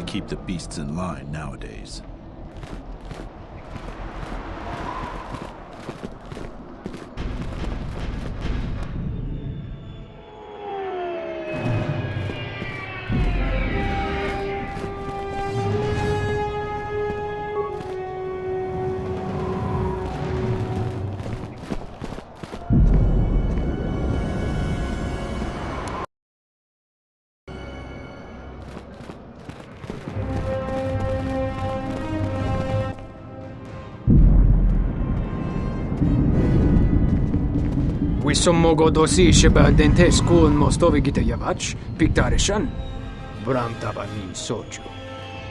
keep the beasts in line nowadays. Wissommogo dosi sheba dente school mostovi gita yavach, piktarishan. Bram tabani soju.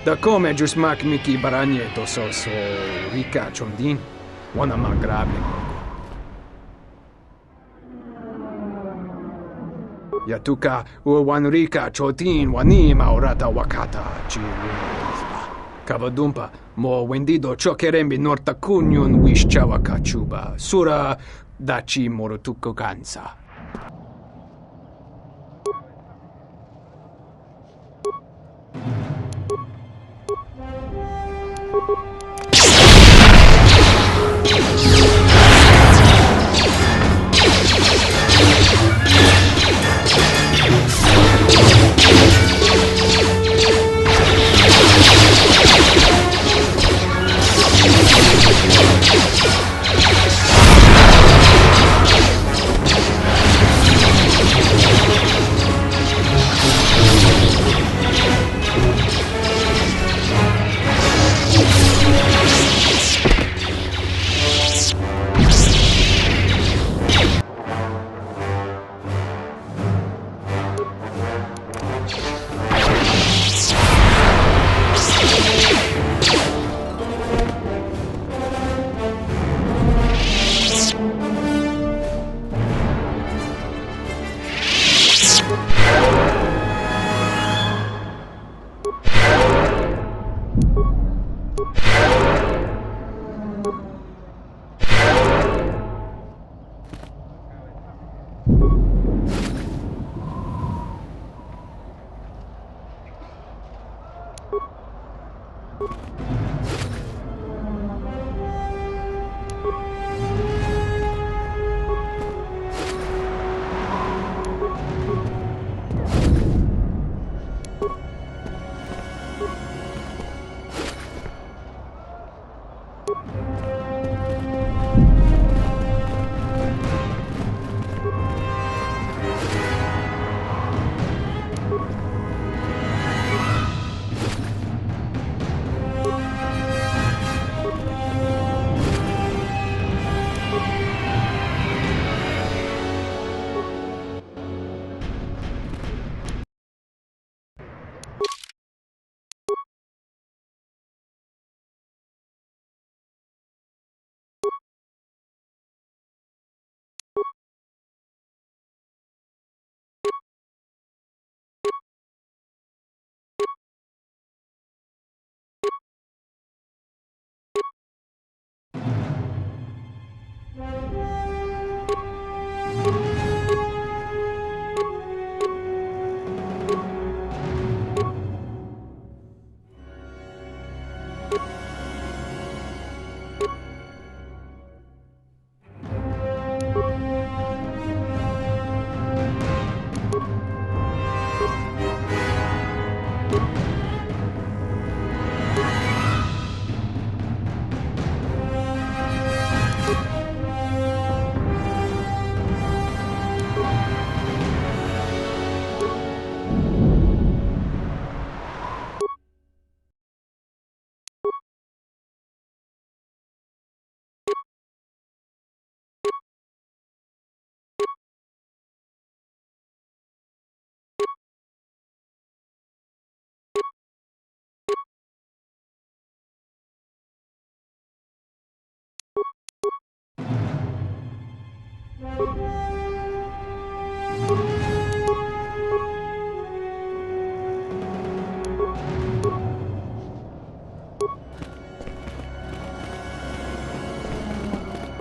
Da come jusmak miki baranye to so rika chondin, wana magrable mogo. Yatuka wan rika chotin wani maurata wakata chiruizba. Kavadumpa mo wendido chokerembi norta kunyun wish chawakachuba. Sura dachi morotuko gansa.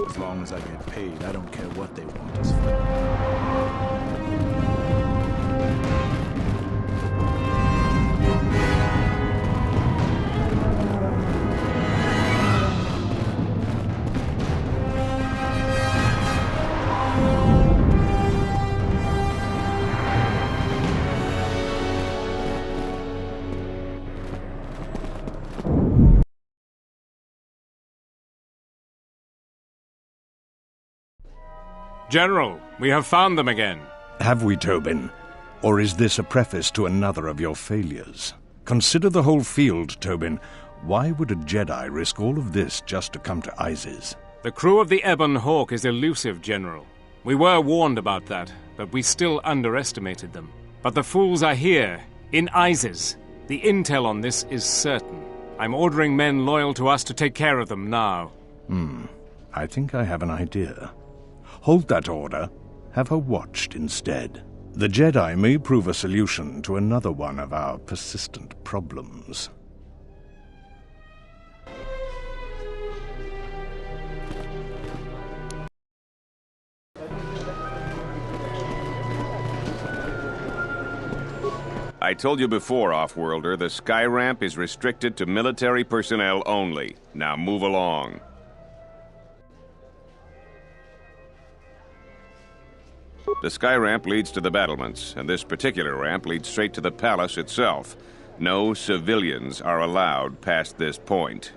As long as I get paid, I don't care what they want us for. General, we have found them again. Have we, Tobin? Or is this a preface to another of your failures? Consider the whole field, Tobin. Why would a Jedi risk all of this just to come to Aizize? The crew of the Ebon Hawk is elusive, General. We were warned about that, but we still underestimated them. But the fools are here, in Aizize. The intel on this is certain. I'm ordering men loyal to us to take care of them now. I think I have an idea. Hold that order. Have her watched instead. The Jedi may prove a solution to another one of our persistent problems. I told you before, Off-Worlder, the sky ramp is restricted to military personnel only. Now move along. The sky ramp leads to the battlements, and this particular ramp leads straight to the palace itself. No civilians are allowed past this point.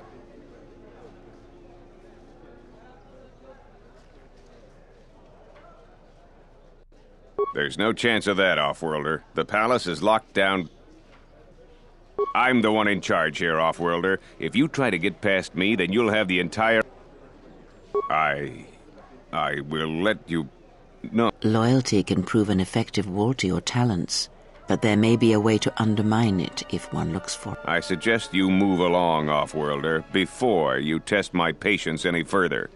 There's no chance of that, Off-Worlder. The palace is locked down. I'm the one in charge here, Off-Worlder. If you try to get past me, then you'll have the entire... I will let you... No. Loyalty can prove an effective wall to your talents, but there may be a way to undermine it if one looks for... I suggest you move along, Off-Worlder, before you test my patience any further.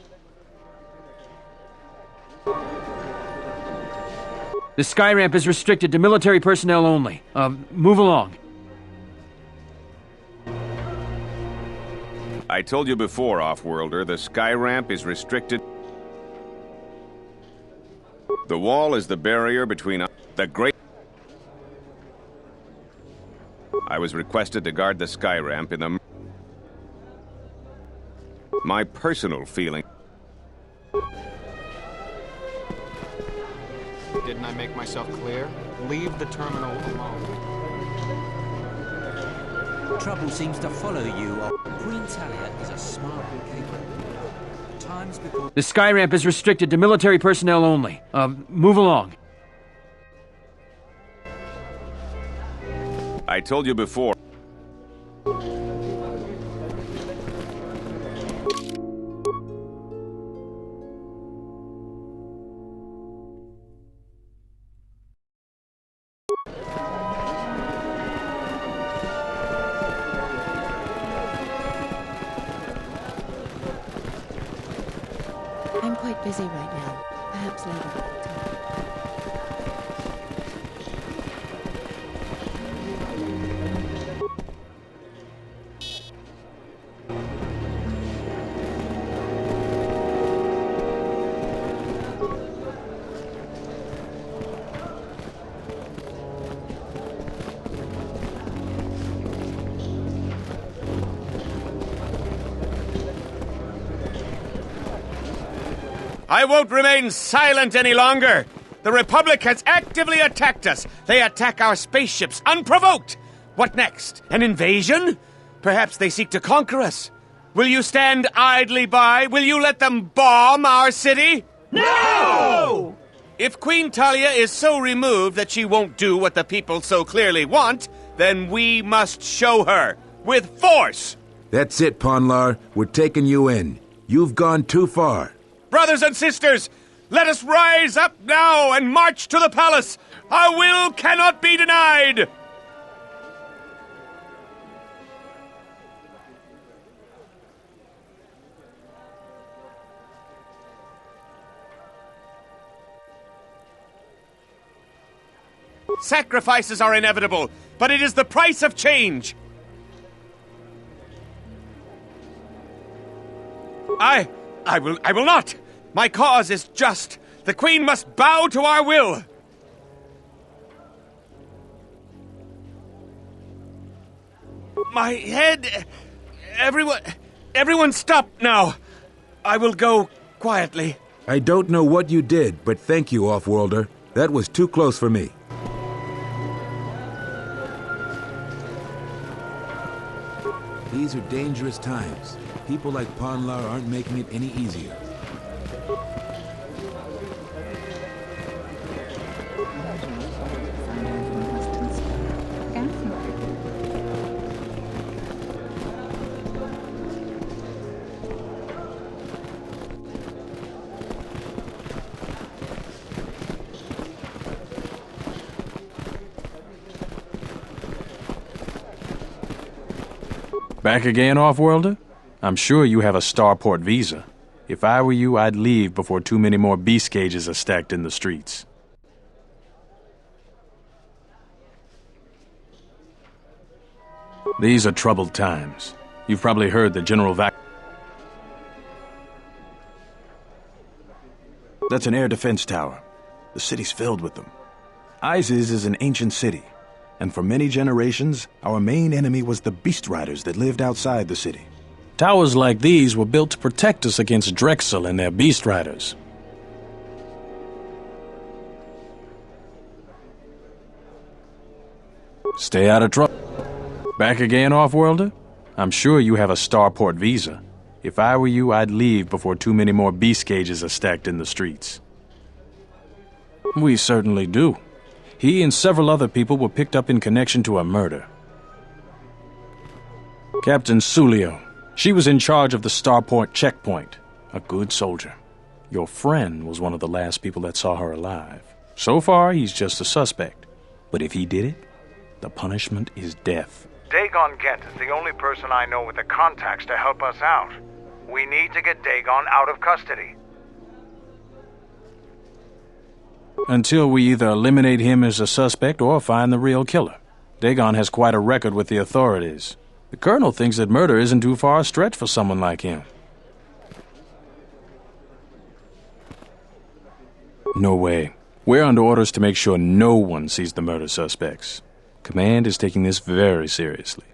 The sky ramp is restricted to military personnel only. Move along. I told you before, Off-Worlder, the sky ramp is restricted. The wall is the barrier between the great... I was requested to guard the sky ramp in the... My personal feeling... Didn't I make myself clear? Leave the terminal alone. Trouble seems to follow you. Queen Talia is a smart and capable. Times before... The sky ramp is restricted to military personnel only. Move along. I told you before. I'm quite busy right now. Perhaps later. I won't remain silent any longer. The Republic has actively attacked us. They attack our spaceships unprovoked. What next? An invasion? Perhaps they seek to conquer us. Will you stand idly by? Will you let them bomb our city? No! If Queen Talia is so removed that she won't do what the people so clearly want, then we must show her with force. That's it, Ponlar. We're taking you in. You've gone too far. Brothers and sisters, let us rise up now and march to the palace. Our will cannot be denied. Sacrifices are inevitable, but it is the price of change. I will not. My cause is just. The Queen must bow to our will. My head... Everyone stop now. I will go quietly. I don't know what you did, but thank you, Off-Worlder. That was too close for me. These are dangerous times. People like Ponlar aren't making it any easier. Back again, Off-Worlder? I'm sure you have a starport visa. If I were you, I'd leave before too many more beast cages are stacked in the streets. These are troubled times. You've probably heard that General That's an air defense tower. The city's filled with them. Aizize is an ancient city, and for many generations, our main enemy was the beast riders that lived outside the city. Towers like these were built to protect us against Drexel and their beast riders. Stay out of trouble. Back again, Off-Worlder? I'm sure you have a starport visa. If I were you, I'd leave before too many more beast cages are stacked in the streets. We certainly do. He and several other people were picked up in connection to a murder. Captain Sulio. She was in charge of the starport checkpoint. A good soldier. Your friend was one of the last people that saw her alive. So far, he's just a suspect. But if he did it, the punishment is death. Dagon Gent is the only person I know with the contacts to help us out. We need to get Dagon out of custody. Until we either eliminate him as a suspect or find the real killer. Dagon has quite a record with the authorities. The Colonel thinks that murder isn't too far a stretch for someone like him. No way. We're under orders to make sure no one sees the murder suspects. Command is taking this very seriously.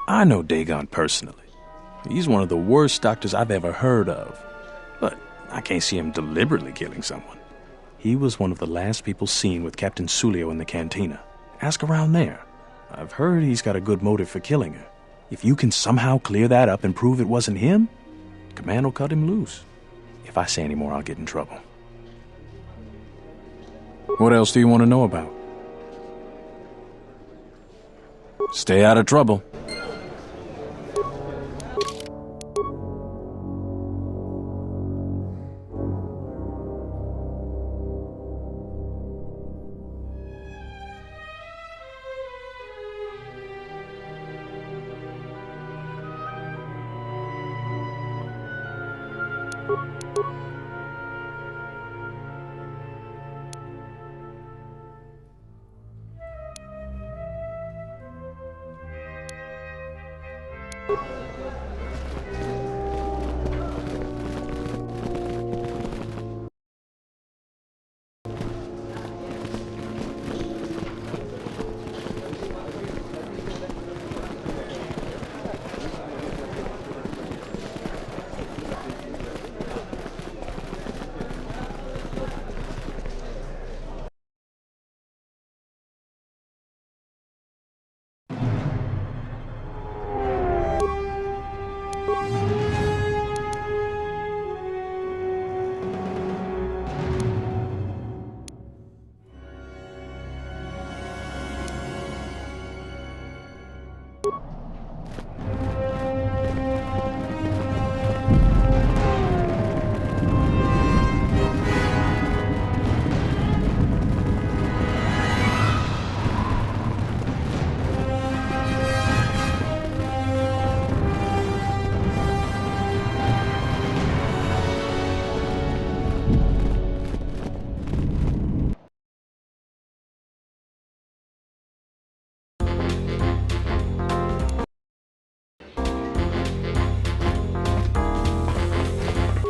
I know Dagon personally. He's one of the worst doctors I've ever heard of. But I can't see him deliberately killing someone. He was one of the last people seen with Captain Sulio in the cantina. Ask around there. I've heard he's got a good motive for killing her. If you can somehow clear that up and prove it wasn't him, Command will cut him loose. If I say any more, I'll get in trouble. What else do you want to know about? Stay out of trouble.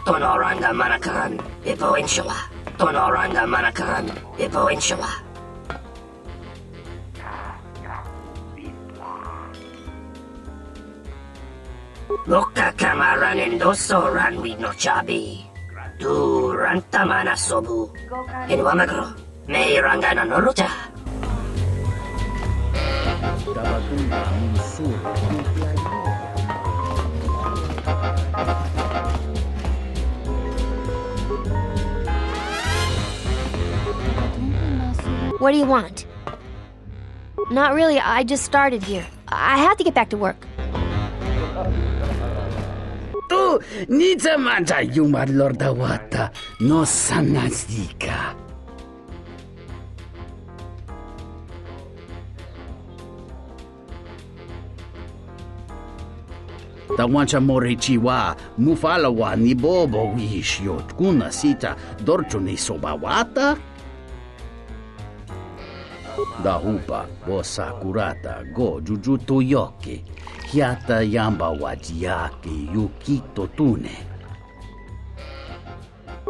Tonoranda Manakaran, Ipo Insula. Tonoranda Manakaran, Ipo Insula. Loka kamaran endoso ran with no chabi. Du rantamana sobu. In Wamagro, may rangana noruta. What do you want? Not really, I just started here. I have to get back to work. Tu nita manta yumar lorda wata no sanasika. Tawancha morechiwa, mufalawa ni bobo wishiot kuna sita dorcho ni sobawata. Dahupa bosa kurata go jujuto yoke. Hiata yamba wajiake yukito tune.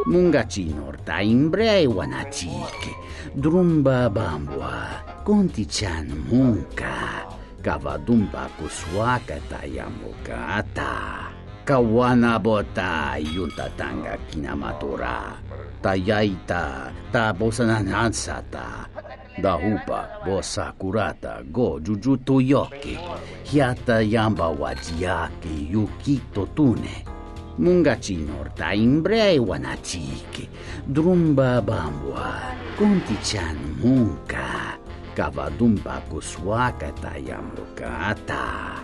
Mungachinor ta imbre wanachike. Drumba bambwa. Konti-chan munka. Kavadumba kuswaka tayamukata. Kawanabota yuntatanga kinamatora. Tayaita ta bosananansata. Dahupa bosa kurata go jujuto yoke. Hiata yamba wajiake yukito tune. Mungachinor ta imbre wanachike. Drumba bambwa. Konti-chan munka. Kavadumba kuswaka tayamukata.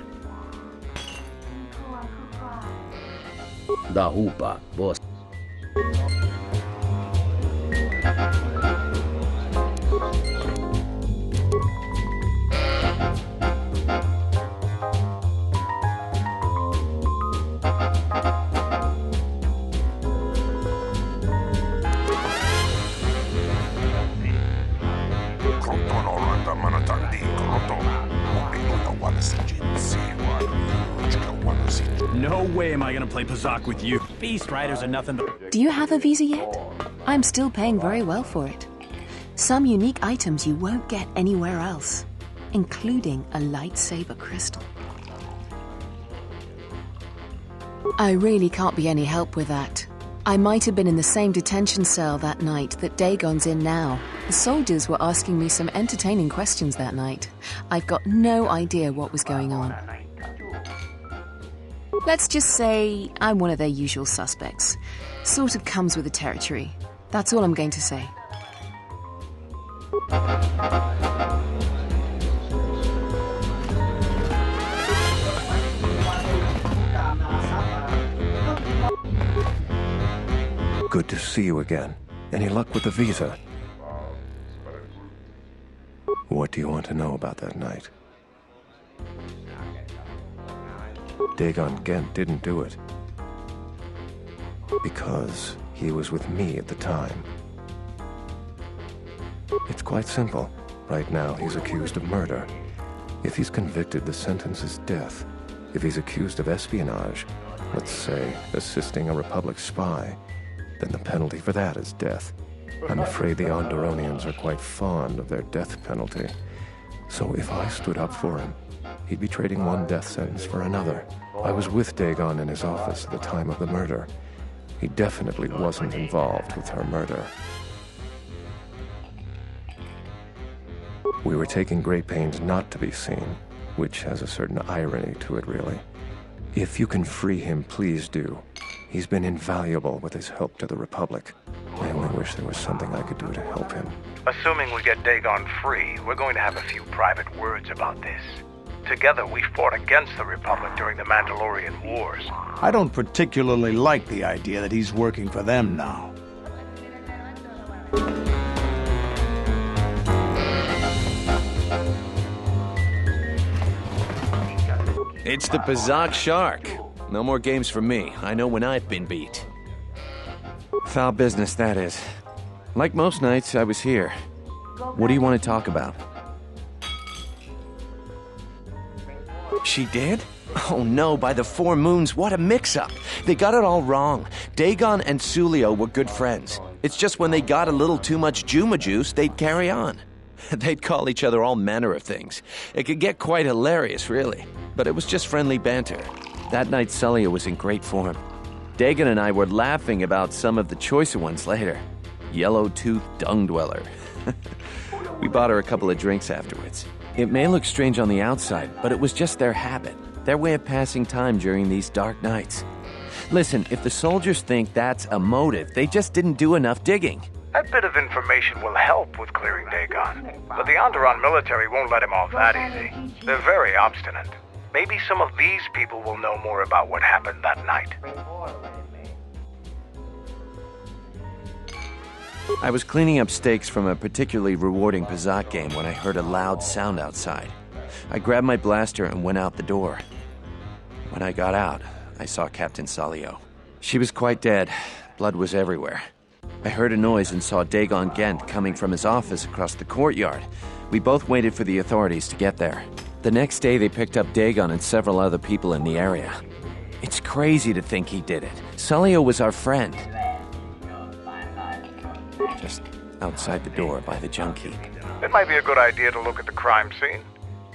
Dahupa bos. No way am I gonna play Pazak with you. Beast Riders are nothing but... Do you have a visa yet? I'm still paying very well for it. Some unique items you won't get anywhere else, including a lightsaber crystal. I really can't be any help with that. I might have been in the same detention cell that night that Dagon's in now. The soldiers were asking me some entertaining questions that night. I've got no idea what was going on. Let's just say I'm one of their usual suspects. Sort of comes with the territory. That's all I'm going to say. Good to see you again. Any luck with the visa? What do you want to know about that night? Dagon Gent didn't do it. Because he was with me at the time. It's quite simple. Right now, he's accused of murder. If he's convicted, the sentence is death. If he's accused of espionage, let's say assisting a Republic spy, then the penalty for that is death. I'm afraid the Andoronians are quite fond of their death penalty. So if I stood up for him, he'd be trading one death sentence for another. I was with Dagon in his office at the time of the murder. He definitely wasn't involved with her murder. We were taking great pains not to be seen, which has a certain irony to it, really. If you can free him, please do. He's been invaluable with his help to the Republic. I only wish there was something I could do to help him. Assuming we get Dagon free, we're going to have a few private words about this. Together, we fought against the Republic during the Mandalorian Wars. I don't particularly like the idea that he's working for them now. It's the Pazak Shark. No more games for me. I know when I've been beat. Foul business, that is. Like most nights, I was here. What do you want to talk about? She did? Oh no, by the four moons, what a mix-up. They got it all wrong. Dagon and Sulio were good friends. It's just when they got a little too much Juma juice, they'd carry on. They'd call each other all manner of things. It could get quite hilarious, really. But it was just friendly banter. That night, Sulio was in great form. Dagon and I were laughing about some of the choicer ones later. Yellow-toothed dung dweller. We bought her a couple of drinks afterwards. It may look strange on the outside, but it was just their habit, their way of passing time during these dark nights. Listen, if the soldiers think that's a motive, they just didn't do enough digging. That bit of information will help with clearing Dagon, but the Onderon military won't let him off that easy. They're very obstinate. Maybe some of these people will know more about what happened that night. I was cleaning up stakes from a particularly rewarding Pazak game when I heard a loud sound outside. I grabbed my blaster and went out the door. When I got out, I saw Captain Salio. She was quite dead. Blood was everywhere. I heard a noise and saw Dagon Gent coming from his office across the courtyard. We both waited for the authorities to get there. The next day, they picked up Dagon and several other people in the area. It's crazy to think he did it. Salio was our friend. Just outside the door by the junk heap. It might be a good idea to look at the crime scene.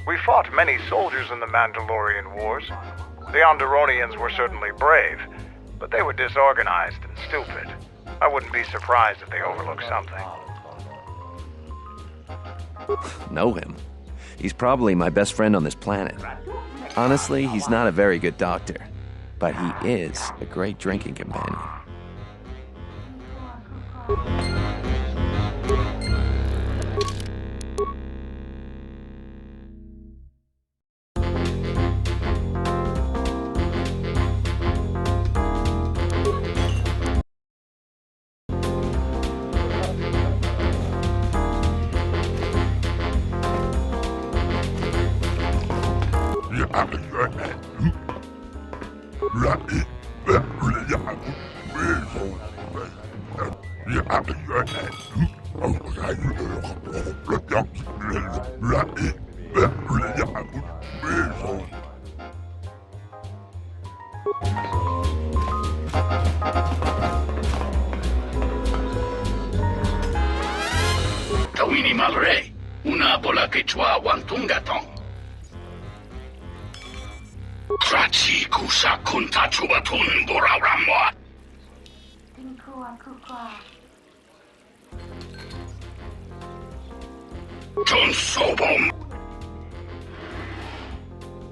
We fought many soldiers in the Mandalorian Wars. The Onderonians were certainly brave, but they were disorganized and stupid. I wouldn't be surprised if they overlooked something. Know him? He's probably my best friend on this planet. Honestly, he's not a very good doctor, but he is a great drinking companion. Tawini malre, una bola quechua wantungatong. Trachi kusa kunta chubatun borawramwa. John Sobom.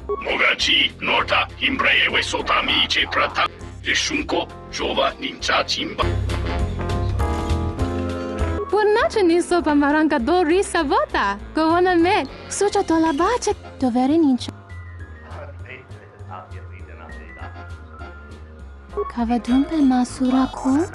Mogachi nota imbrewe sotami che prata. Rishunko jova ninja chimba. Purnace niso pamaranga do risa vota. Govana me. Sucha to la bache dovere ninja. Kavadumpe masura ko.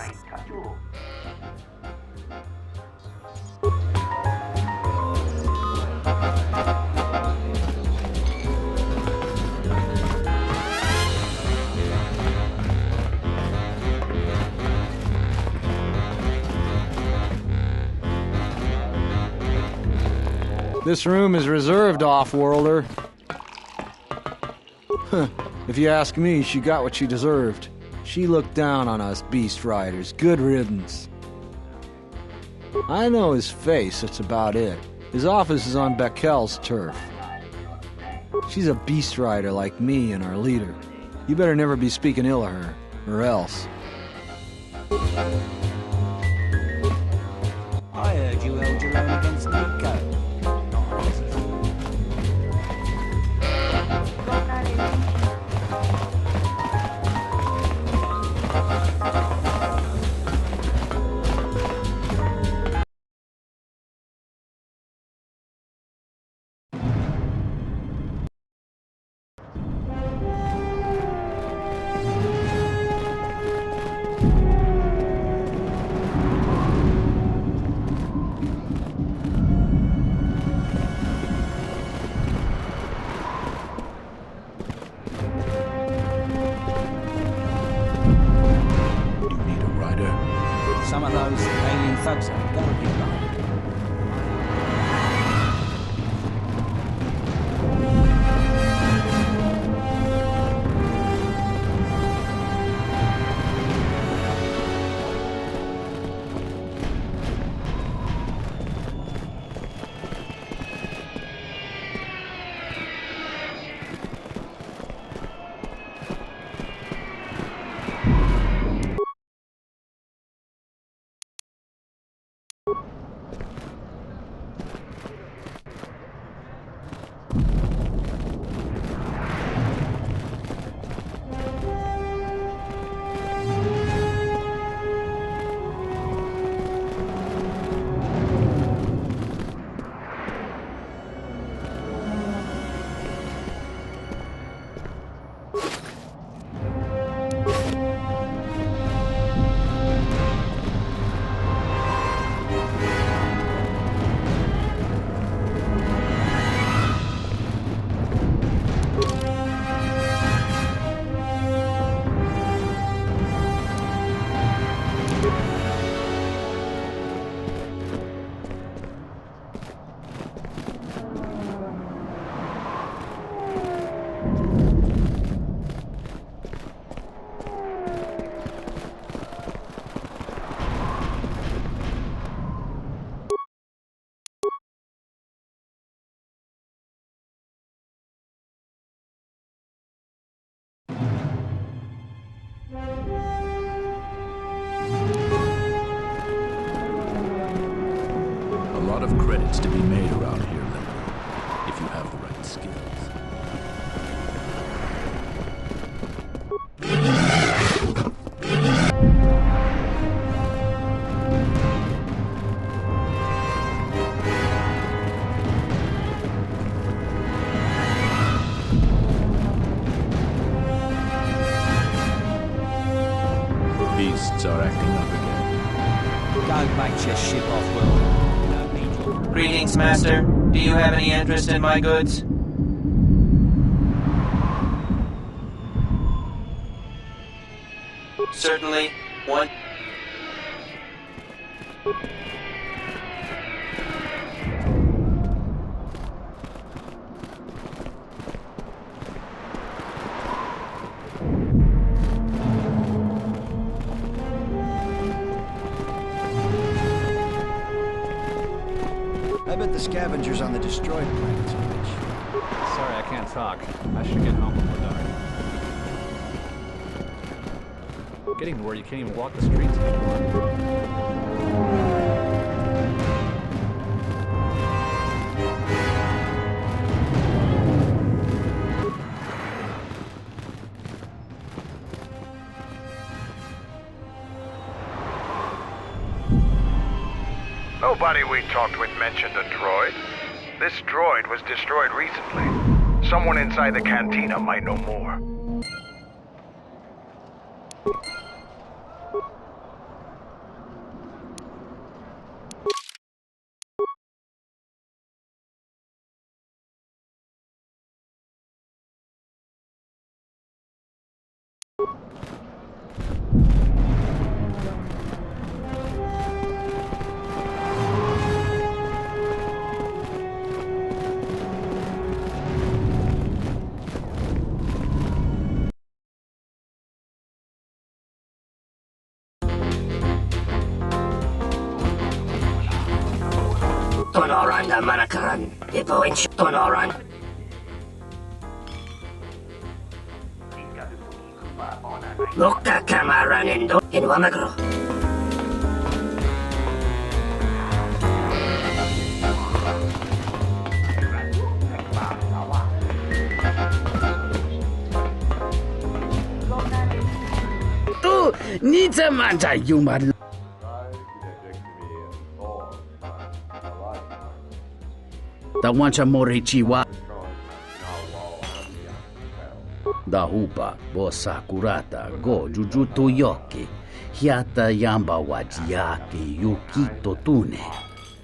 This room is reserved, off-worlder. If you ask me, she got what she deserved. She looked down on us beast riders. Good riddance. I know his face, that's about it. His office is on Bekel's turf. She's a beast rider like me and our leader. You better never be speaking ill of her, or else. I heard you held your own against Nico. Some of those alien thugs have got to be right. lot of credits to be made around here, Lemon, if you have the right skills. Beasts are acting up again. Don't make your ship off, Will. Greetings, Master. Do you have any interest in my goods? Certainly. One. I bet the scavengers on the destroyed planets are rich. Sorry, I can't talk. I should get home before dark. Getting to where you can't even walk the streets anymore. Nobody we talked with mentioned a droid. This droid was destroyed recently. Someone inside the cantina might know more. Tonoran da manakaran. Ipo in Tonoran. Lukka kamaran indo in Wamagro. Tu nita manta yumar. Tawancha morichiwa. Da hupa bosa kurata go jujuto yoki. Hiata yamba wajiaki yukito tune.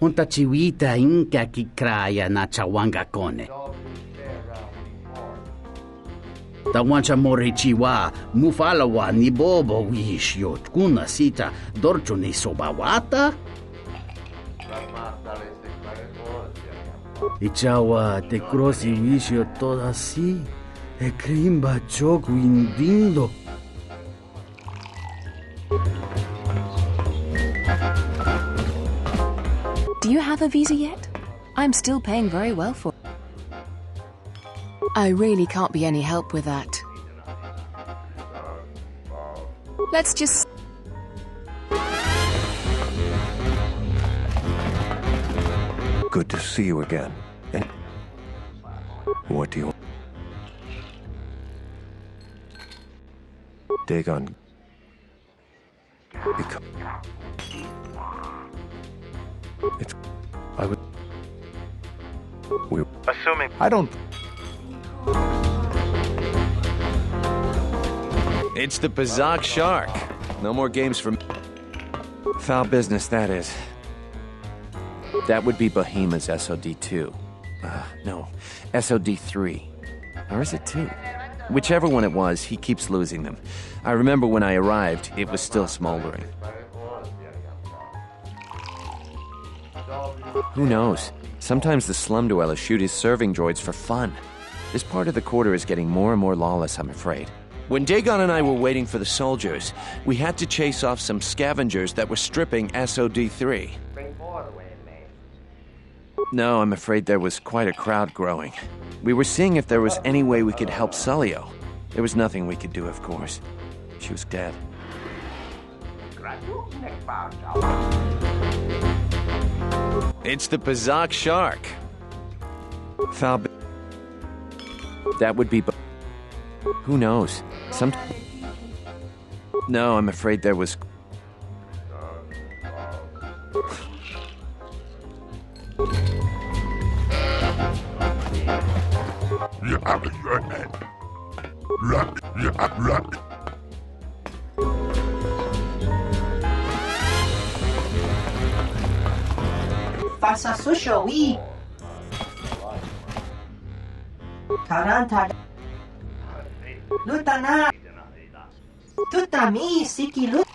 Unta chiwita inka kikraya na chawanga kone. Tawancha morichiwa mufalawa ni bobo wishyo kuna sita dorcho ni sobawata. Ichawa te crosi wisho toda así, e crimba choco indindo. Do you have a visa yet? I'm still paying very well for it. I really can't be any help with that. Let's just... Good to see you again. And what do you... Dagon... Become... It's... I would... We... Assuming... I don't... It's the Bazak Shark. No more games for... Foul business, that is. That would be Bohema's SOD-2. No, SOD-3. Or is it 2? Whichever one it was, he keeps losing them. I remember when I arrived, it was still smoldering. Who knows? Sometimes the slum dwellers shoot his serving droids for fun. This part of the quarter is getting more and more lawless, I'm afraid. When Dagon and I were waiting for the soldiers, we had to chase off some scavengers that were stripping SOD-3. No, I'm afraid there was quite a crowd growing. We were seeing if there was any way we could help Sulio. There was nothing we could do, of course. She was dead. It's the Bazak shark. Foul. That would be. Who knows? No, I'm afraid there was. Faça sushi, oui. Taranta. Lutana. Tutami, siki lut.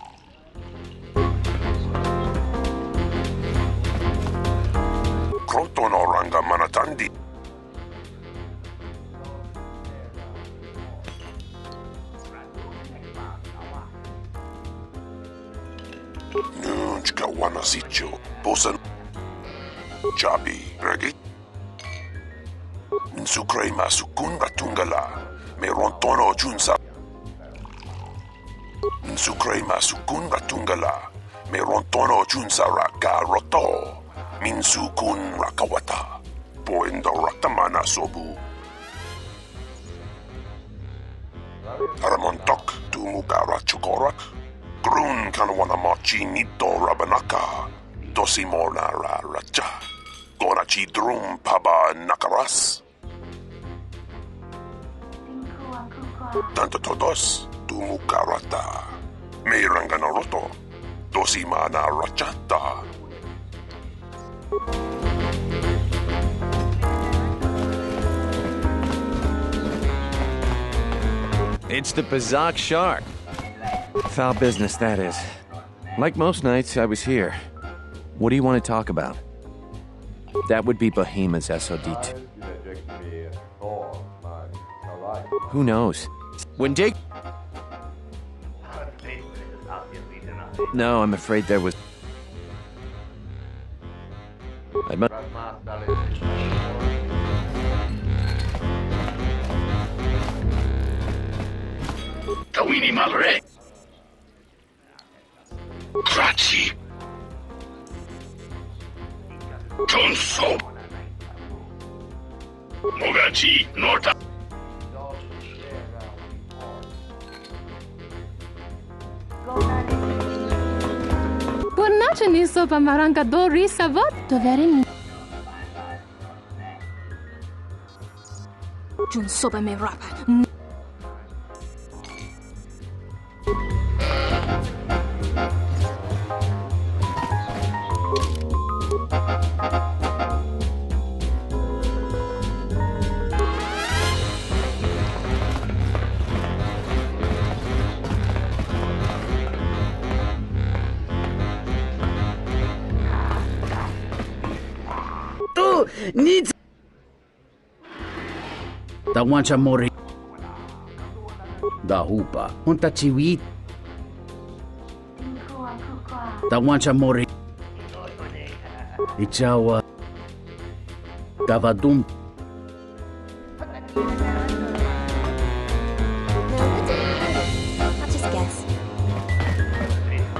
Krotono ranga manatandi. Nunchka wanasicho. Bosan. Chabi, Regi. Minsukre masukun batungala. Merontono junsa. Minsukre masukun batungala. Merontono junsa raka roto. Minsukun rakawata. Poendo ratamana sobu. Aramontok tumukara chukorak. Grun kanwana machi nito rabanaka. Dosimona ra racha. Gonachi drum paba nakaras. Tanto todos tumukarata. Meirangana roto. Dosimana rachata. It's the Bazak shark. Foul business, that is. Like most nights, I was here. What do you want to talk about? That would be Bohema's SOD. Who knows? When Dick... No, I'm afraid there was... I must... Kawini Malre. Krachi. Tonso. Mogachi Norta. Pornače niso pa maranka do risa vod, to verim. Jun soba me rapa. Needs da wancha mori da hupa unta chiwi da wancha mori ichawa gavadum I'll just guess.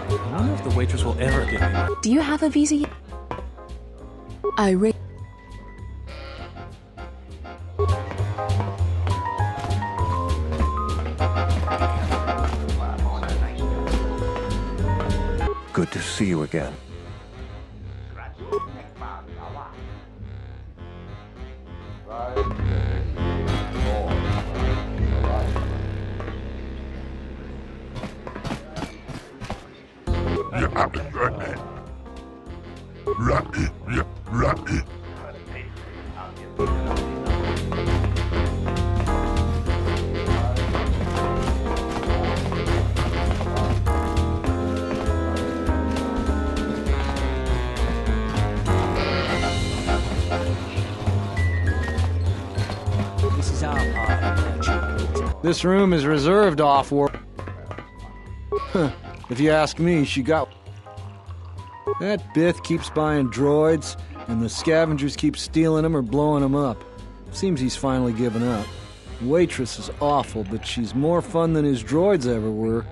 I wonder if the waitress will ever give me. Do you have a visa yet? I really... Good to see you again. This room is reserved off-world. If you ask me, she got... That Bith keeps buying droids, and the scavengers keep stealing them or blowing them up. Seems he's finally given up. The waitress is awful, but she's more fun than his droids ever were.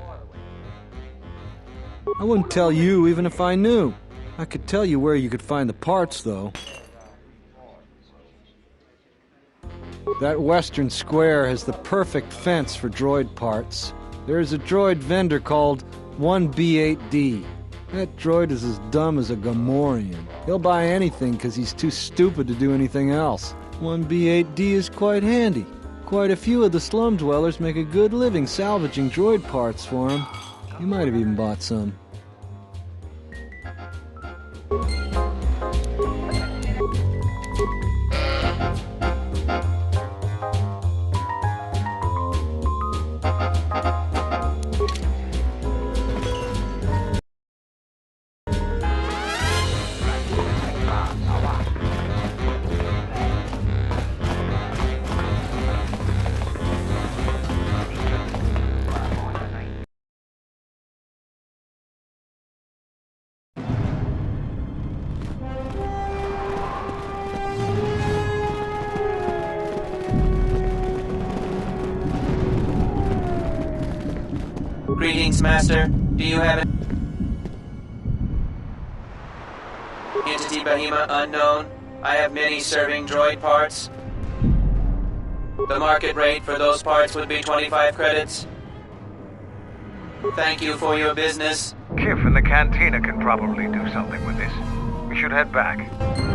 I wouldn't tell you even if I knew. I could tell you where you could find the parts, though. That western square has the perfect fence for droid parts. There's a droid vendor called 1B8D. That droid is as dumb as a Gamorrean. He'll buy anything because he's too stupid to do anything else. 1B8D is quite handy. Quite a few of the slum dwellers make a good living salvaging droid parts for him. You might have even bought some. Greetings, Master. Do you have an entity Bahima unknown? I have many serving droid parts. The market rate for those parts would be 25 credits. Thank you for your business. Kif in the cantina can probably do something with this. We should head back.